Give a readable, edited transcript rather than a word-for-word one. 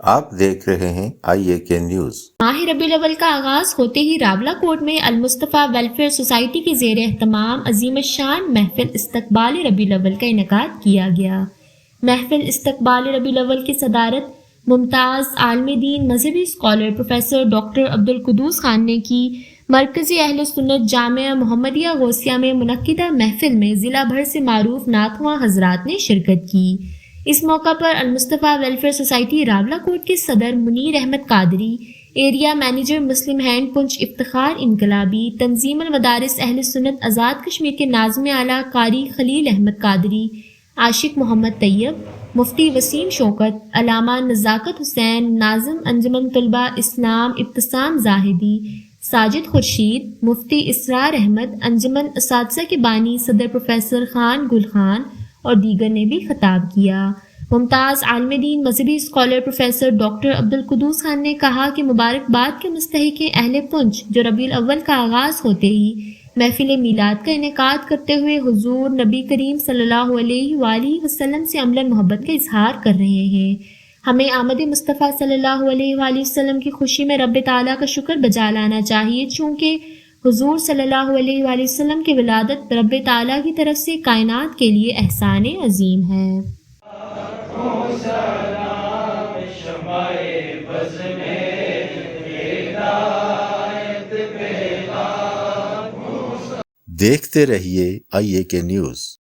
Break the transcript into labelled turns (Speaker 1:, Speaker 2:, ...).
Speaker 1: آپ دیکھ رہے ہیں IAK نیوز۔
Speaker 2: ماہ ربیع الاول کا آغاز ہوتے ہی راولا کوٹ میں المصطفیٰ ویلفیئر سوسائٹی کے زیر اہتمام عظیم الشان محفل استقبال ربیع الاول کا انعقاد کیا گیا۔ محفل استقبال ربیع الاول کی صدارت ممتاز عالم دین مذہبی scholar professor doctor Abdul Quddus Khan نے کی۔ مرکزی اہل سنت جامعہ محمدیہ غوثیہ میں منعقدہ محفل میں ضلع بھر سے معروف نعت خواں حضرات نے شرکت کی۔ اس موقع پر المصطفیٰ ویلفیئر سوسائٹی راولا کوٹ کے صدر منیر احمد قادری، ایریا مینیجر مسلم ہینڈ پنچ افتخار انقلابی، تنظیم المدارس اہل سنت آزاد کشمیر کے ناظم اعلیٰ قاری خلیل احمد قادری، عاشق محمد طیب، مفتی وسیم شوکت، علامہ نزاکت حسین، ناظم انجمن طلبہ اسلام ابتسام زاہدی، ساجد خورشید، مفتی اسرار احمد، انجمن اساتذہ کے بانی صدر پروفیسر خان گل خان اور دیگر نے بھی خطاب کیا۔ ممتاز عالم دین مذہبی scholar professor doctor Abdul Quddus Khan نے کہا کہ مبارکباد کے مستحق ہیں اہل پنچ جو ربیع الاول کا آغاز ہوتے ہی محفل میلاد کا انعقاد کرتے ہوئے حضور نبی کریم صلی اللہ علیہ وآلہ وسلم سے عملاً محبت کا اظہار کر رہے ہیں۔ ہمیں آمد مصطفیٰ صلی اللہ علیہ وآلہ وسلم کی خوشی میں رب تعالیٰ کا شکر بجا لانا چاہیے، چونکہ حضور صلی اللہ علیہ وآلہ وسلم کی ولادت رب تعالیٰ کی طرف سے کائنات کے لیے احسان عظیم ہے۔
Speaker 1: دیکھتے رہیے IAK نیوز۔